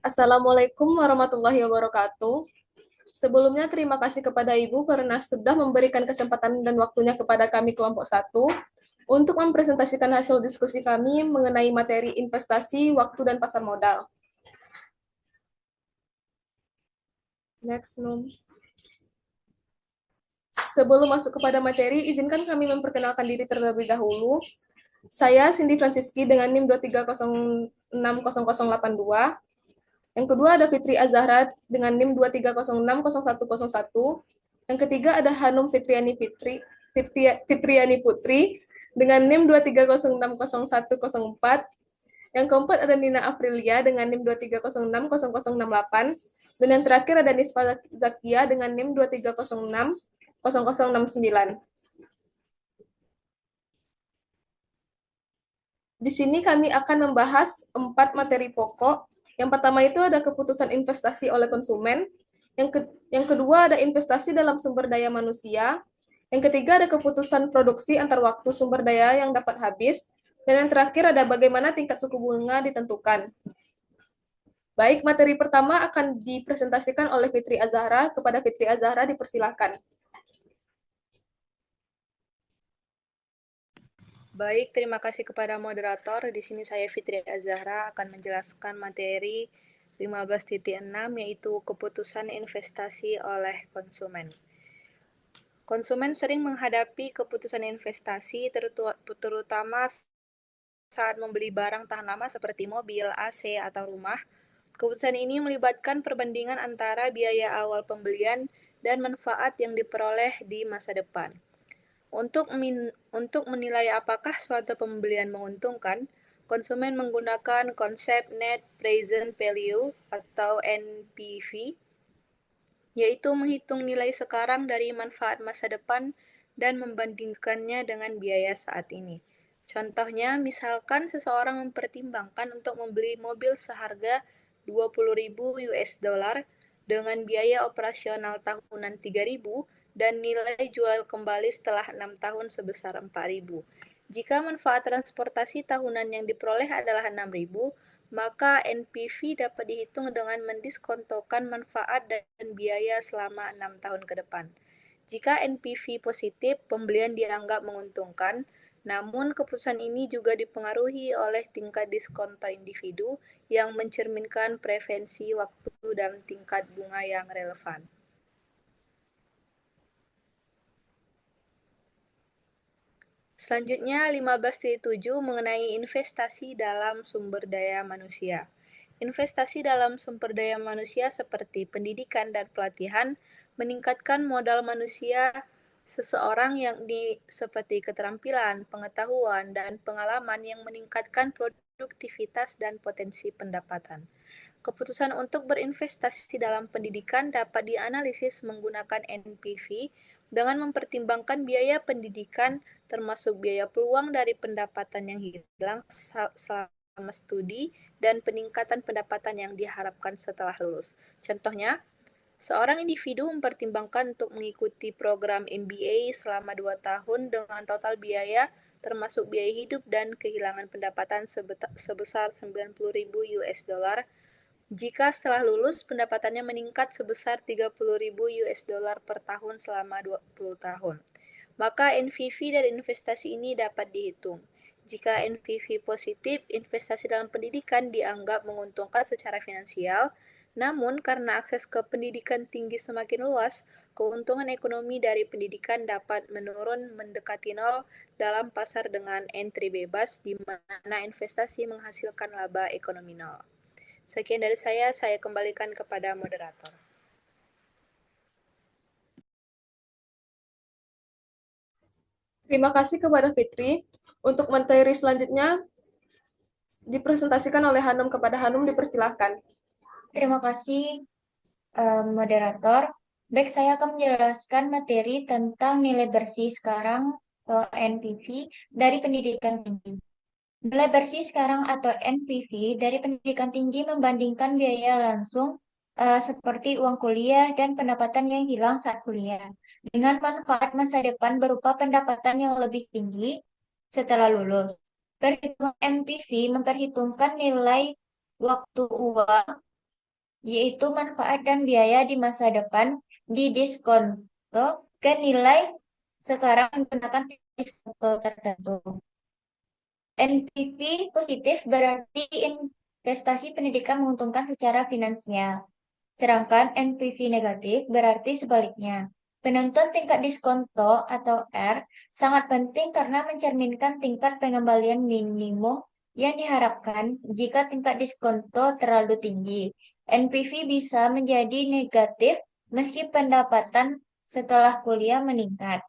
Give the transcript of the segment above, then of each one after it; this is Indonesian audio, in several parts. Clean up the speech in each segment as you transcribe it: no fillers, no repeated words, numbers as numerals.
Assalamualaikum warahmatullahi wabarakatuh. Sebelumnya terima kasih kepada Ibu karena sudah memberikan kesempatan dan waktunya kepada kami kelompok satu untuk mempresentasikan hasil diskusi kami mengenai materi investasi, waktu, dan pasar modal. Next, Num. Sebelum masuk kepada materi, izinkan kami memperkenalkan diri terlebih dahulu. Saya Cindy Franciski dengan NIM 230608082. Yang kedua ada Fitri Azahra dengan NIM 230600101. Yang ketiga ada Hanum Fitriani Putri dengan NIM 230600104. Yang keempat ada Nina Aprilia dengan NIM 230600068. Dan yang terakhir ada Nisfa Zakia dengan NIM 230600069. Di sini kami akan membahas 4 materi pokok. Yang pertama itu ada keputusan investasi oleh konsumen. Yang kedua ada investasi dalam sumber daya manusia. Yang ketiga ada keputusan produksi antar waktu sumber daya yang dapat habis. Dan yang terakhir ada bagaimana tingkat suku bunga ditentukan. Baik, materi pertama akan dipresentasikan oleh Fitri Azahra. Kepada Fitri Azahra dipersilahkan. Baik, terima kasih kepada moderator. Di sini saya Fitri Azahra akan menjelaskan materi 15.6 yaitu keputusan investasi oleh konsumen. Konsumen sering menghadapi keputusan investasi terutama saat membeli barang tahan lama seperti mobil, AC, atau rumah. Keputusan ini melibatkan perbandingan antara biaya awal pembelian dan manfaat yang diperoleh di masa depan. Untuk menilai apakah suatu pembelian menguntungkan, konsumen menggunakan konsep Net Present Value atau NPV, yaitu menghitung nilai sekarang dari manfaat masa depan dan membandingkannya dengan biaya saat ini. Contohnya, misalkan seseorang mempertimbangkan untuk membeli mobil seharga 20.000 US dollar dengan biaya operasional tahunan 3.000 dan nilai jual kembali setelah 6 tahun sebesar 4.000. Jika manfaat transportasi tahunan yang diperoleh adalah 6.000, maka NPV dapat dihitung dengan mendiskontokan manfaat dan biaya selama 6 tahun ke depan. Jika NPV positif, pembelian dianggap menguntungkan, namun keputusan ini juga dipengaruhi oleh tingkat diskonto individu yang mencerminkan preferensi waktu dan tingkat bunga yang relevan. Selanjutnya, 15.7 mengenai investasi dalam sumber daya manusia. Investasi dalam sumber daya manusia seperti pendidikan dan pelatihan meningkatkan modal manusia seseorang seperti keterampilan, pengetahuan, dan pengalaman yang meningkatkan produktivitas dan potensi pendapatan. Keputusan untuk berinvestasi dalam pendidikan dapat dianalisis menggunakan NPV dengan mempertimbangkan biaya pendidikan termasuk biaya peluang dari pendapatan yang hilang selama studi dan peningkatan pendapatan yang diharapkan setelah lulus. Contohnya, seorang individu mempertimbangkan untuk mengikuti program MBA selama 2 tahun dengan total biaya termasuk biaya hidup dan kehilangan pendapatan sebesar 90.000 US dollar. Jika setelah lulus, pendapatannya meningkat sebesar 30.000 US dollar per tahun selama 20 tahun. Maka NPV dari investasi ini dapat dihitung. Jika NPV positif, investasi dalam pendidikan dianggap menguntungkan secara finansial, namun karena akses ke pendidikan tinggi semakin luas, keuntungan ekonomi dari pendidikan dapat menurun mendekati nol dalam pasar dengan entry bebas, di mana investasi menghasilkan laba ekonomi nol. Sekian dari saya kembalikan kepada moderator. Terima kasih kepada Fitri. Untuk materi selanjutnya dipresentasikan oleh Hanum. Kepada Hanum dipersilahkan. Terima kasih, moderator. Baik, saya akan menjelaskan materi tentang nilai bersih sekarang atau NPV dari pendidikan tinggi. Nilai bersih sekarang atau NPV dari pendidikan tinggi membandingkan biaya langsung seperti uang kuliah dan pendapatan yang hilang saat kuliah dengan manfaat masa depan berupa pendapatan yang lebih tinggi setelah lulus. Perhitungan NPV memperhitungkan nilai waktu uang yaitu manfaat dan biaya di masa depan didiskonto ke nilai sekarang menggunakan diskonto tertentu. NPV positif berarti investasi pendidikan menguntungkan secara finansial. Sedangkan NPV negatif berarti sebaliknya. Penentuan tingkat diskonto atau R sangat penting karena mencerminkan tingkat pengembalian minimum yang diharapkan jika tingkat diskonto terlalu tinggi. NPV bisa menjadi negatif meski pendapatan setelah kuliah meningkat.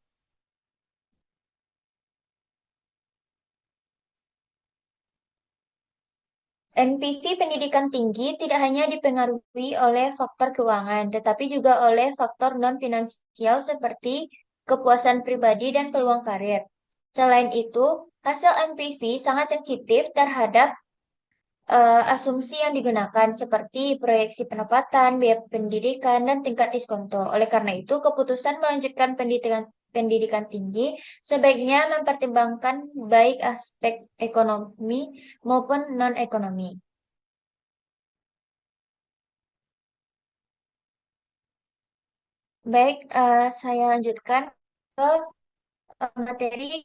NPV pendidikan tinggi tidak hanya dipengaruhi oleh faktor keuangan, tetapi juga oleh faktor non-finansial seperti kepuasan pribadi dan peluang karir. Selain itu, hasil NPV sangat sensitif terhadap asumsi yang digunakan seperti proyeksi pendapatan, biaya pendidikan, dan tingkat diskonto. Oleh karena itu, keputusan melanjutkan pendidikan tinggi sebaiknya mempertimbangkan baik aspek ekonomi maupun non-ekonomi. Baik, saya lanjutkan ke materi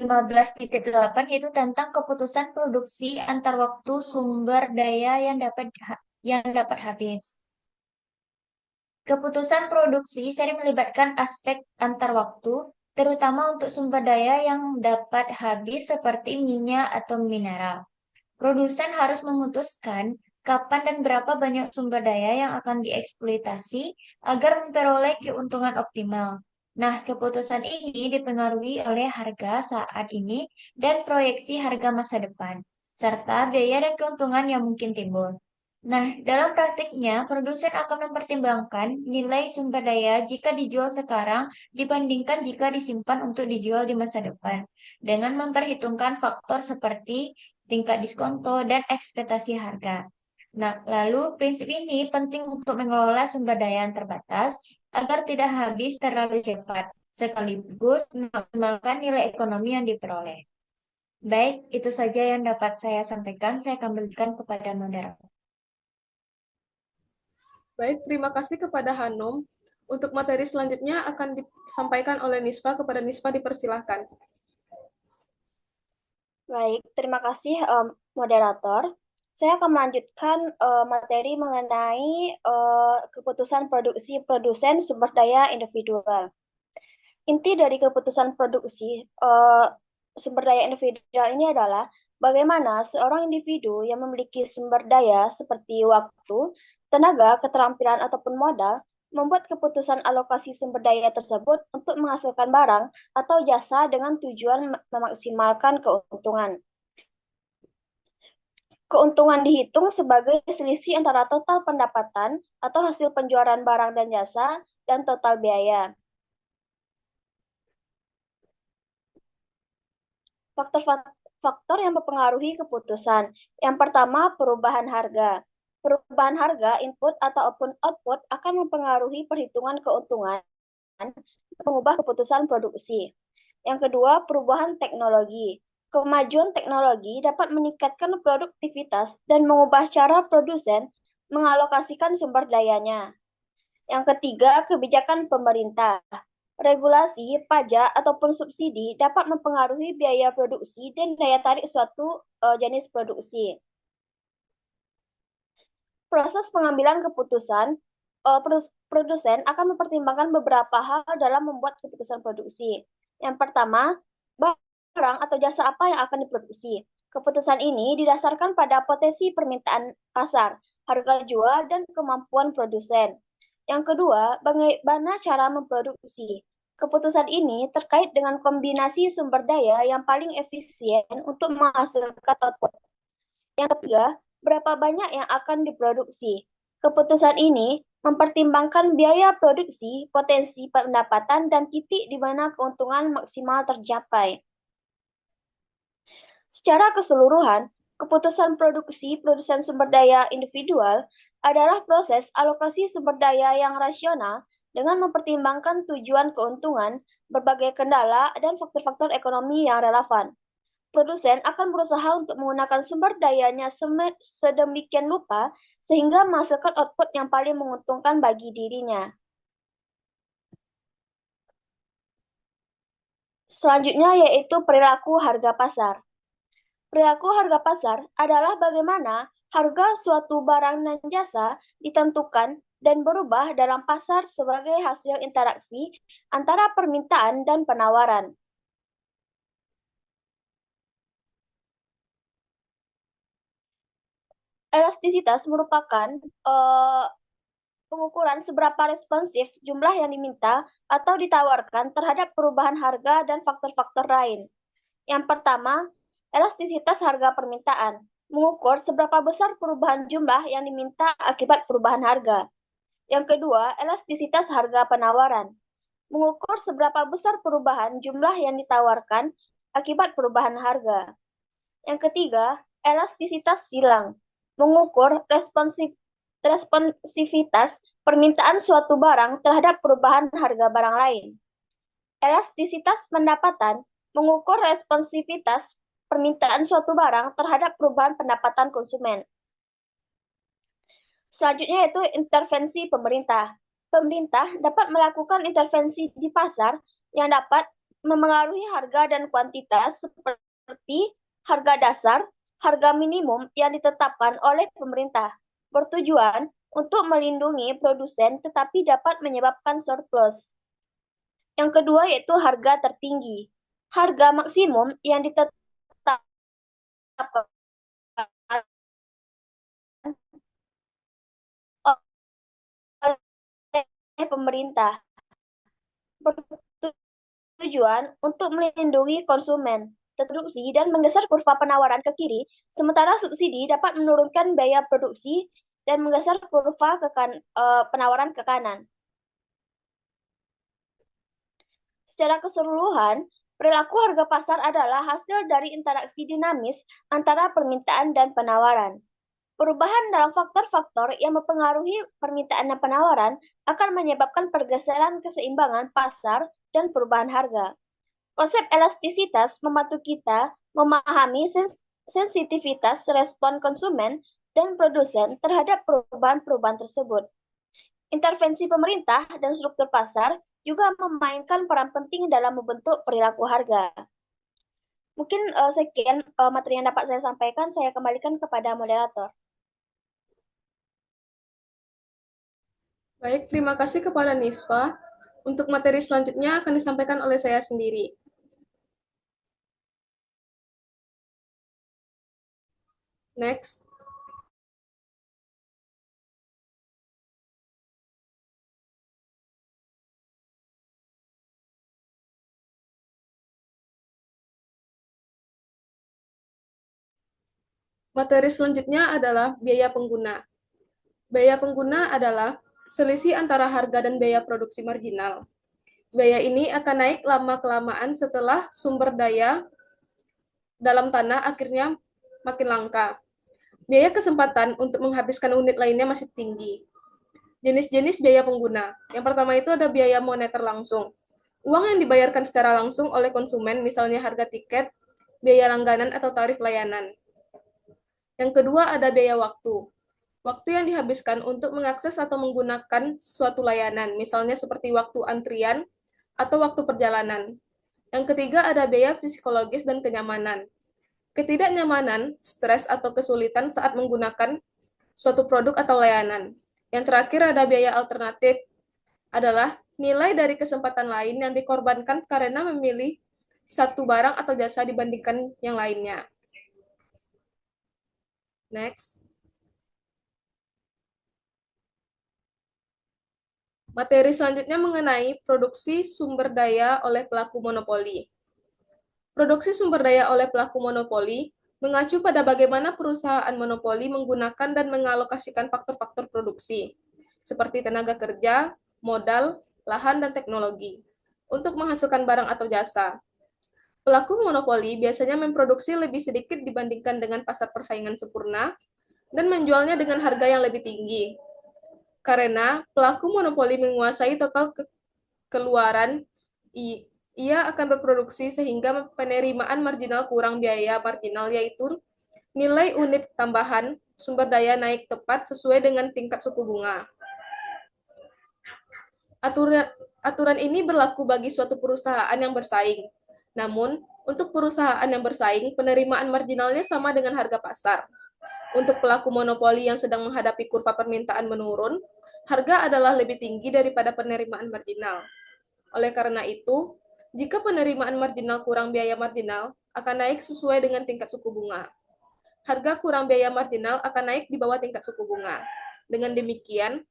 15.8 yaitu tentang keputusan produksi antar waktu sumber daya yang dapat habis. Keputusan produksi sering melibatkan aspek antar waktu, terutama untuk sumber daya yang dapat habis seperti minyak atau mineral. Produsen harus memutuskan kapan dan berapa banyak sumber daya yang akan dieksploitasi agar memperoleh keuntungan optimal. Nah, keputusan ini dipengaruhi oleh harga saat ini dan proyeksi harga masa depan, serta biaya dan keuntungan yang mungkin timbul. Nah, dalam praktiknya, produsen akan mempertimbangkan nilai sumber daya jika dijual sekarang dibandingkan jika disimpan untuk dijual di masa depan, dengan memperhitungkan faktor seperti tingkat diskonto, dan ekspektasi harga. Nah, lalu prinsip ini penting untuk mengelola sumber daya yang terbatas agar tidak habis terlalu cepat, sekaligus memaksimalkan nilai ekonomi yang diperoleh. Baik, itu saja yang dapat saya sampaikan. Saya kembalikan kepada moderator. Baik, terima kasih kepada Hanum. Untuk materi selanjutnya akan disampaikan oleh Nispa. Kepada Nispa dipersilahkan. Baik, terima kasih moderator. Saya akan melanjutkan materi mengenai keputusan produksi produsen sumber daya individual. Inti dari keputusan produksi sumber daya individual ini adalah bagaimana seorang individu yang memiliki sumber daya seperti waktu, tenaga, keterampilan, ataupun modal membuat keputusan alokasi sumber daya tersebut untuk menghasilkan barang atau jasa dengan tujuan memaksimalkan keuntungan. Keuntungan dihitung sebagai selisih antara total pendapatan atau hasil penjualan barang dan jasa dan total biaya. Faktor-faktor yang mempengaruhi keputusan. Yang pertama, perubahan harga. Perubahan harga input ataupun output akan mempengaruhi perhitungan keuntungan dan mengubah keputusan produksi. Yang kedua, perubahan teknologi. Kemajuan teknologi dapat meningkatkan produktivitas dan mengubah cara produsen mengalokasikan sumber dayanya. Yang ketiga, kebijakan pemerintah. Regulasi, pajak, ataupun subsidi dapat mempengaruhi biaya produksi dan daya tarik suatu jenis produksi. Proses pengambilan keputusan, produsen akan mempertimbangkan beberapa hal dalam membuat keputusan produksi. Yang pertama, barang atau jasa apa yang akan diproduksi. Keputusan ini didasarkan pada potensi permintaan pasar, harga jual, dan kemampuan produsen. Yang kedua, bagaimana cara memproduksi. Keputusan ini terkait dengan kombinasi sumber daya yang paling efisien untuk menghasilkan output. Yang ketiga, berapa banyak yang akan diproduksi. Keputusan ini mempertimbangkan biaya produksi, potensi pendapatan, dan titik di mana keuntungan maksimal tercapai. Secara keseluruhan, keputusan produksi produsen sumber daya individual adalah proses alokasi sumber daya yang rasional dengan mempertimbangkan tujuan keuntungan, berbagai kendala, dan faktor-faktor ekonomi yang relevan. produsen akan berusaha untuk menggunakan sumber dayanya sedemikian rupa sehingga menghasilkan output yang paling menguntungkan bagi dirinya. Selanjutnya yaitu perilaku harga pasar. Perilaku harga pasar adalah bagaimana harga suatu barang dan jasa ditentukan dan berubah dalam pasar sebagai hasil interaksi antara permintaan dan penawaran. Elastisitas merupakan pengukuran seberapa responsif jumlah yang diminta atau ditawarkan terhadap perubahan harga dan faktor-faktor lain. Yang pertama, elastisitas harga permintaan, mengukur seberapa besar perubahan jumlah yang diminta akibat perubahan harga. Yang kedua, elastisitas harga penawaran, mengukur seberapa besar perubahan jumlah yang ditawarkan akibat perubahan harga. Yang ketiga, elastisitas silang, mengukur responsivitas permintaan suatu barang terhadap perubahan harga barang lain. Elastisitas pendapatan mengukur responsivitas permintaan suatu barang terhadap perubahan pendapatan konsumen. Selanjutnya yaitu intervensi pemerintah. Pemerintah dapat melakukan intervensi di pasar yang dapat memengaruhi harga dan kuantitas seperti harga dasar, harga minimum yang ditetapkan oleh pemerintah, bertujuan untuk melindungi produsen tetapi dapat menyebabkan surplus. Yang kedua yaitu harga tertinggi. Harga maksimum yang ditetapkan oleh pemerintah, bertujuan untuk melindungi konsumen, produksi, dan menggeser kurva penawaran ke kiri, sementara subsidi dapat menurunkan biaya produksi dan menggeser kurva penawaran ke kanan. Secara keseluruhan, perilaku harga pasar adalah hasil dari interaksi dinamis antara permintaan dan penawaran. Perubahan dalam faktor-faktor yang mempengaruhi permintaan dan penawaran akan menyebabkan pergeseran keseimbangan pasar dan perubahan harga. Konsep elastisitas membantu kita memahami sensitivitas respon konsumen dan produsen terhadap perubahan-perubahan tersebut. Intervensi pemerintah dan struktur pasar juga memainkan peran penting dalam membentuk perilaku harga. Mungkin sekian materi yang dapat saya sampaikan, saya kembalikan kepada moderator. Baik, terima kasih kepada Nisfa. Untuk materi selanjutnya akan disampaikan oleh saya sendiri. Next. Materi selanjutnya adalah biaya pengguna. Biaya pengguna adalah selisih antara harga dan biaya produksi marginal. Biaya ini akan naik lama-kelamaan setelah sumber daya dalam tanah akhirnya makin langka. Biaya kesempatan untuk menghabiskan unit lainnya masih tinggi. Jenis-jenis biaya pengguna. Yang pertama itu ada biaya moneter langsung. Uang yang dibayarkan secara langsung oleh konsumen, misalnya harga tiket, biaya langganan atau tarif layanan. Yang kedua ada biaya waktu. Waktu yang dihabiskan untuk mengakses atau menggunakan suatu layanan, misalnya seperti waktu antrian atau waktu perjalanan. Yang ketiga ada biaya psikologis dan kenyamanan. Ketidaknyamanan, stres atau kesulitan saat menggunakan suatu produk atau layanan. Yang terakhir ada biaya alternatif, adalah nilai dari kesempatan lain yang dikorbankan karena memilih satu barang atau jasa dibandingkan yang lainnya. Next. Materi selanjutnya mengenai produksi sumber daya oleh pelaku monopoli. Produksi sumber daya oleh pelaku monopoli mengacu pada bagaimana perusahaan monopoli menggunakan dan mengalokasikan faktor-faktor produksi, seperti tenaga kerja, modal, lahan, dan teknologi, untuk menghasilkan barang atau jasa. Pelaku monopoli biasanya memproduksi lebih sedikit dibandingkan dengan pasar persaingan sempurna dan menjualnya dengan harga yang lebih tinggi. Karena pelaku monopoli menguasai total keluaran ia akan berproduksi sehingga penerimaan marginal kurang biaya marginal, yaitu nilai unit tambahan sumber daya naik tepat sesuai dengan tingkat suku bunga. Aturan ini berlaku bagi suatu perusahaan yang bersaing. Namun, untuk perusahaan yang bersaing, penerimaan marginalnya sama dengan harga pasar. Untuk pelaku monopoli yang sedang menghadapi kurva permintaan menurun, harga adalah lebih tinggi daripada penerimaan marginal. Oleh karena itu, jika penerimaan marginal kurang biaya marginal, akan naik sesuai dengan tingkat suku bunga. Harga kurang biaya marginal akan naik di bawah tingkat suku bunga. Dengan demikian,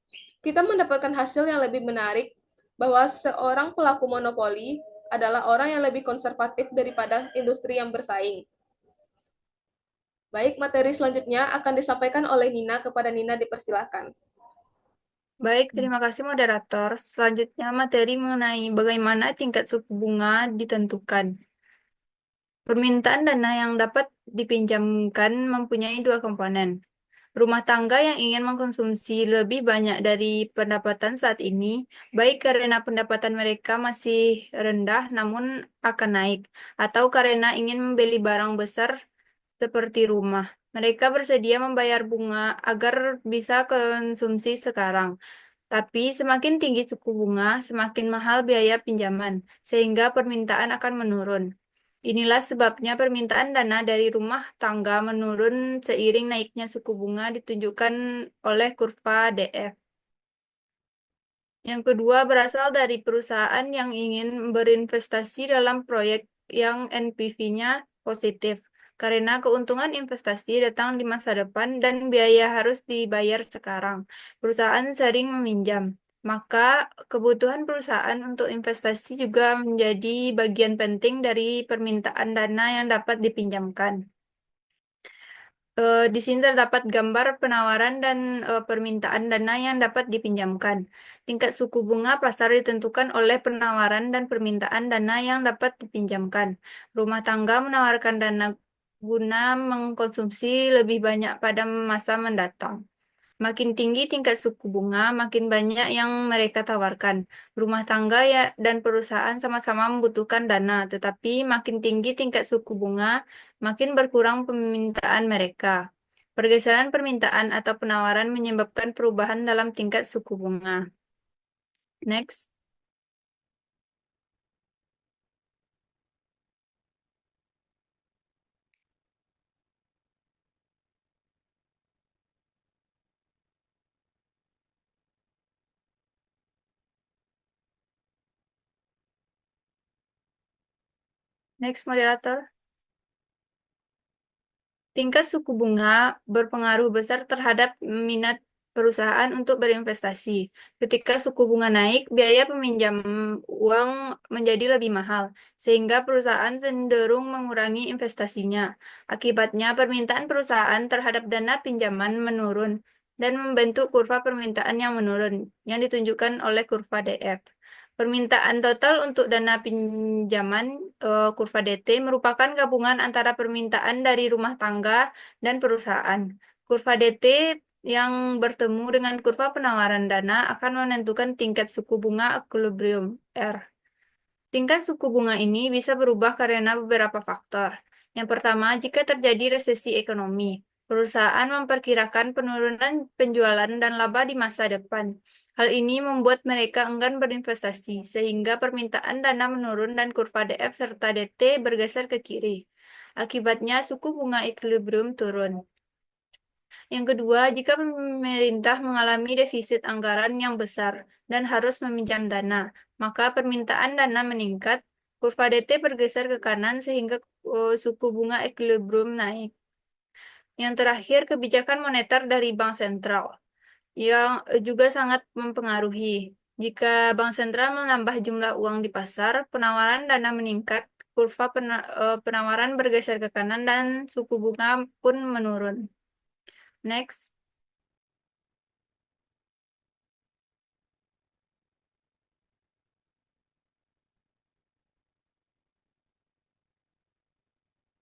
kita mendapatkan hasil yang lebih menarik bahwa seorang pelaku monopoli adalah orang yang lebih konservatif daripada industri yang bersaing. Baik, materi selanjutnya akan disampaikan oleh Nina. Kepada Nina dipersilakan. Baik, terima kasih moderator. Selanjutnya materi mengenai bagaimana tingkat suku bunga ditentukan. Permintaan dana yang dapat dipinjamkan mempunyai dua komponen. Rumah tangga yang ingin mengkonsumsi lebih banyak dari pendapatan saat ini, baik karena pendapatan mereka masih rendah namun akan naik, atau karena ingin membeli barang besar seperti rumah. Mereka bersedia membayar bunga agar bisa konsumsi sekarang. Tapi semakin tinggi suku bunga, semakin mahal biaya pinjaman, sehingga permintaan akan menurun. Inilah sebabnya permintaan dana dari rumah tangga menurun seiring naiknya suku bunga ditunjukkan oleh kurva DF. Yang kedua berasal dari perusahaan yang ingin berinvestasi dalam proyek yang NPV-nya positif, karena keuntungan investasi datang di masa depan dan biaya harus dibayar sekarang. Perusahaan sering meminjam, maka kebutuhan perusahaan untuk investasi juga menjadi bagian penting dari permintaan dana yang dapat dipinjamkan. Di sini terdapat gambar penawaran dan permintaan dana yang dapat dipinjamkan. Tingkat suku bunga pasar ditentukan oleh penawaran dan permintaan dana yang dapat dipinjamkan. Rumah tangga menawarkan dana guna mengkonsumsi lebih banyak pada masa mendatang. Makin tinggi tingkat suku bunga, makin banyak yang mereka tawarkan. Rumah tangga ya dan perusahaan sama-sama membutuhkan dana, tetapi makin tinggi tingkat suku bunga, makin berkurang permintaan mereka. Pergeseran permintaan atau penawaran menyebabkan perubahan dalam tingkat suku bunga. Next. Next, moderator. Tingkat suku bunga berpengaruh besar terhadap minat perusahaan untuk berinvestasi. Ketika suku bunga naik, biaya peminjam uang menjadi lebih mahal, sehingga perusahaan cenderung mengurangi investasinya. Akibatnya, permintaan perusahaan terhadap dana pinjaman menurun dan membentuk kurva permintaan yang menurun, yang ditunjukkan oleh kurva DF. Permintaan total untuk dana pinjaman kurva DT merupakan gabungan antara permintaan dari rumah tangga dan perusahaan. Kurva DT yang bertemu dengan kurva penawaran dana akan menentukan tingkat suku bunga equilibrium R. Tingkat suku bunga ini bisa berubah karena beberapa faktor. Yang pertama, jika terjadi resesi ekonomi, perusahaan memperkirakan penurunan penjualan dan laba di masa depan. Hal ini membuat mereka enggan berinvestasi, sehingga permintaan dana menurun dan kurva DF serta DT bergeser ke kiri. Akibatnya, suku bunga equilibrium turun. Yang kedua, jika pemerintah mengalami defisit anggaran yang besar dan harus meminjam dana, maka permintaan dana meningkat, kurva DT bergeser ke kanan sehingga suku bunga equilibrium naik. Yang terakhir, kebijakan moneter dari bank sentral yang juga sangat mempengaruhi. Jika bank sentral menambah jumlah uang di pasar, penawaran dana meningkat, kurva penawaran bergeser ke kanan dan suku bunga pun menurun. Next.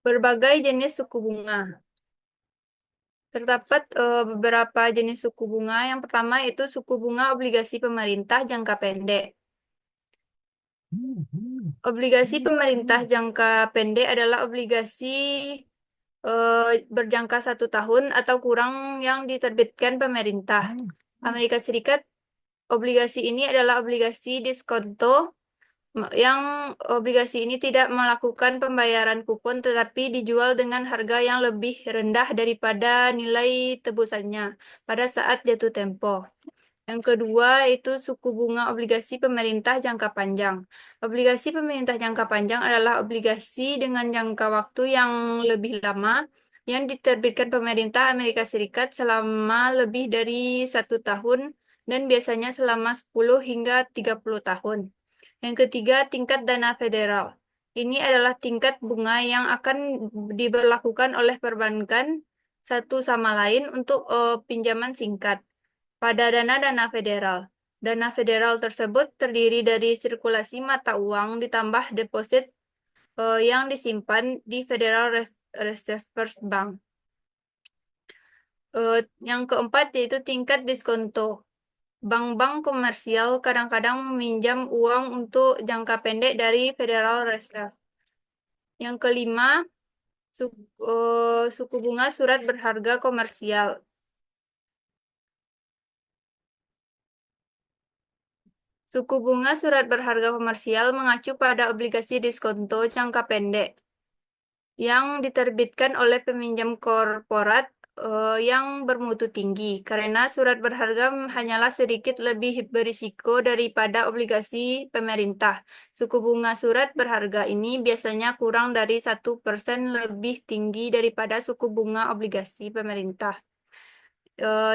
Berbagai jenis suku bunga. Terdapat beberapa jenis suku bunga. Yang pertama itu suku bunga obligasi pemerintah jangka pendek. Obligasi pemerintah jangka pendek adalah obligasi berjangka 1 tahun atau kurang yang diterbitkan pemerintah. Amerika Serikat, obligasi ini adalah obligasi diskonto yang obligasi ini tidak melakukan pembayaran kupon tetapi dijual dengan harga yang lebih rendah daripada nilai tebusannya pada saat jatuh tempo. Yang kedua itu suku bunga obligasi pemerintah jangka panjang. Obligasi pemerintah jangka panjang adalah obligasi dengan jangka waktu yang lebih lama yang diterbitkan pemerintah Amerika Serikat selama lebih dari 1 tahun dan biasanya selama 10 hingga 30 tahun. Yang ketiga, tingkat dana federal. Ini adalah tingkat bunga yang akan diberlakukan oleh perbankan satu sama lain untuk pinjaman singkat pada dana-dana federal. Dana federal tersebut terdiri dari sirkulasi mata uang ditambah deposit yang disimpan di Federal Reserve Bank. Yang keempat yaitu tingkat diskonto. Bank-bank komersial kadang-kadang meminjam uang untuk jangka pendek dari Federal Reserve. Yang kelima, suku bunga surat berharga komersial. Suku bunga surat berharga komersial mengacu pada obligasi diskonto jangka pendek yang diterbitkan oleh peminjam korporat yang bermutu tinggi, karena surat berharga hanyalah sedikit lebih berisiko daripada obligasi pemerintah. Suku bunga surat berharga ini biasanya kurang dari 1% lebih tinggi daripada suku bunga obligasi pemerintah.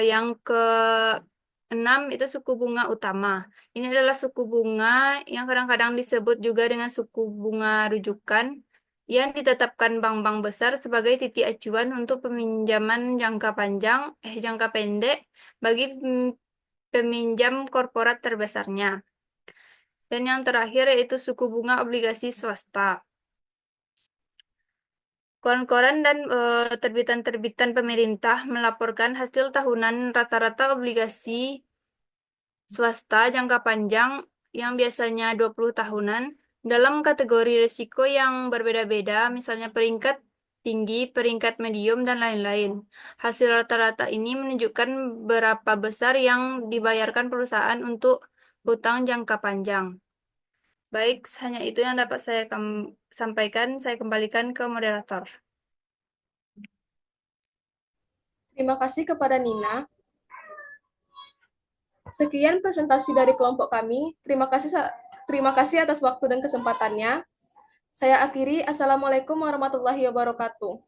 Yang keenam itu suku bunga utama. Ini adalah suku bunga yang kadang-kadang disebut juga dengan suku bunga rujukan yang ditetapkan bank-bank besar sebagai titik acuan untuk peminjaman jangka pendek bagi peminjam korporat terbesarnya. Dan yang terakhir yaitu suku bunga obligasi swasta. Koran-koran dan terbitan-terbitan pemerintah melaporkan hasil tahunan rata-rata obligasi swasta jangka panjang yang biasanya 20 tahunan dalam kategori risiko yang berbeda-beda, misalnya peringkat tinggi, peringkat medium, dan lain-lain. Hasil rata-rata ini menunjukkan berapa besar yang dibayarkan perusahaan untuk hutang jangka panjang. Baik, hanya itu yang dapat saya sampaikan. Saya kembalikan ke moderator. Terima kasih kepada Nina. Sekian presentasi dari kelompok kami. Terima kasih atas waktu dan kesempatannya. Saya akhiri. Assalamualaikum warahmatullahi wabarakatuh.